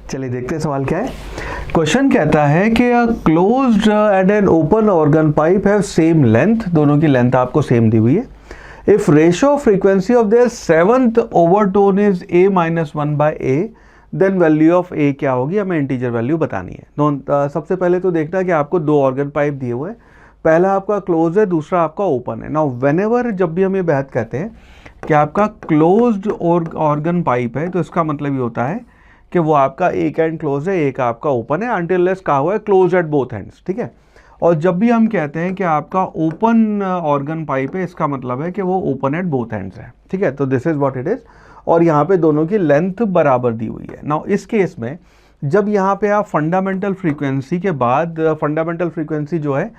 चलिए देखते हैं सवाल क्या है। क्वेश्चन कहता है कि closed and an open organ pipe have same length, दोनों की लेंथ आपको सेम दी हुई है। If ratio frequency of their seventh overtone is a minus 1 by a, then value of a क्या होगी, हमें इंटीजर वैल्यू बतानी है। सबसे पहले तो देखना कि आपको दो ऑर्गन पाइप दिए हुए हैं, पहला आपका क्लोज है, दूसरा आपका ओपन है। नाउ व्हेनेवर जब भी हम ये बात कहते हैं कि आपका क्लोज्ड ऑर्गन पाइप है, तो इसका मतलब ये होता है कि वो आपका एक एंड क्लोज है, एक आपका ओपन है, अनटिल लेस कहा हुआ है क्लोज एट बोथ एंड्स, ठीक है। और जब भी हम कहते हैं कि आपका ओपन ऑर्गन पाइप है, इसका मतलब है कि वो ओपन एट बोथ एंड्स है, ठीक है। तो this is what it is, और यहाँ पे दोनों की लेंथ बराबर दी हुई है। नाउ इस केस में जब यहाँ पे आप फंडामेंटल फ्रीक्वेंसी के बाद, फंडामेंटल फ्रीक्वेंसी जो है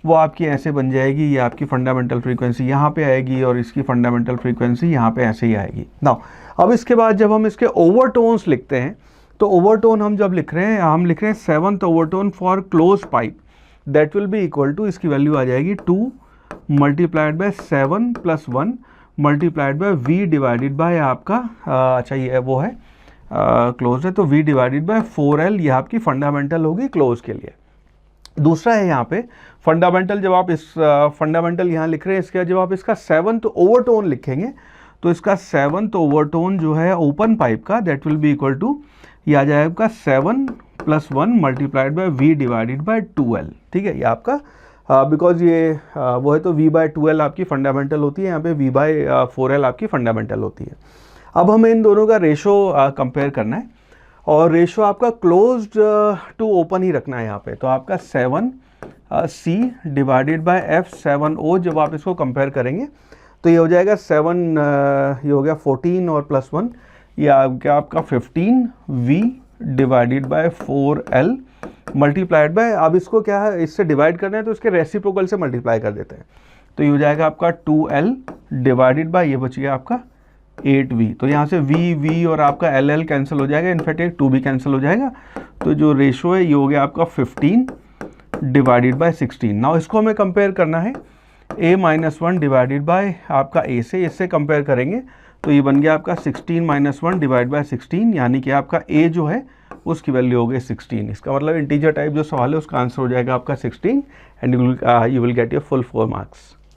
वो आपकी ऐसे बन जाएगी, ये आपकी फंडामेंटल फ्रीक्वेंसी यहाँ पे आएगी और इसकी फंडामेंटल फ्रीक्वेंसी यहाँ पे ऐसे ही आएगी। नाउ अब इसके बाद जब हम इसके ओवरटोन्स लिखते हैं, तो ओवरटोन हम जब लिख रहे हैं, हम लिख रहे हैं seventh overtone for close pipe, that will be equal to, इसकी वैल्यू आ जाएगी 2 multiplied by 7 plus 1 multiplied by v divided by आपका अच्छा ये वो है क्लोज है, तो v डिवाइडेड बाय 4l, ये आपकी फंडामेंटल होगी क्लोज के लिए। दूसरा है यहाँ पे फंडामेंटल, जब आप इस फंडामेंटल यहाँ लिख रहे हैं, इसके जब आप इसका सेवंथ ओवरटोन लिखेंगे, तो इसका सेवंथ ओवरटोन जो है ओपन पाइप का, that will be equal to, ये आ जाएगा आपका 7 plus 1 multiplied by v divided by 2l, ठीक है। ये आपका बिकॉज ये वो है, तो v बाय 2l आपकी फंडामेंटल होती है, यहाँ पे v बाय 4l आपकी फंडामेंटल होती है। अब हमें इन दोनों का रेशो कंपेयर करना है, और रेशो आपका क्लोज्ड टू ओपन ही रखना है यहाँ पे। तो आपका 7c डिवाइडेड बाय f7o, जब आप इसको कंपेयर करेंगे तो ये हो जाएगा 7, ये हो गया 14 और प्लस 1, ये आपका 15v divided by 4l multiplied by, अब इसको क्या है, इससे डिवाइड करना है तो इसके रेसिप्रोकल से मल्टीप्लाई कर देते हैं, तो ये हो जाएगा आपका 2l डिवाइडेड बाय, ये बच गया आपका 8v। तो यहाँ से v और आपका l कैंसिल हो जाएगा, इनफैक्ट एक 2 भी कैंसिल हो जाएगा, तो जो रेशो है ये हो गया आपका 15 डिवाइडेड बाय 16। नाउ इसको हमें कंपेयर करना है a माइनस 1 डिवाइडेड बाय आपका a से, इससे कंपेयर करेंगे तो ये बन गया आपका 16 माइनस 1 डिवाइड बाय 16, यानी कि आपका a जो है उसकी वैल्यू हो गई 16। इसका मतलब इंटीजर टाइप जो सवाल है उसका आंसर हो जाएगा आपका 16 and you will get your full 4 marks.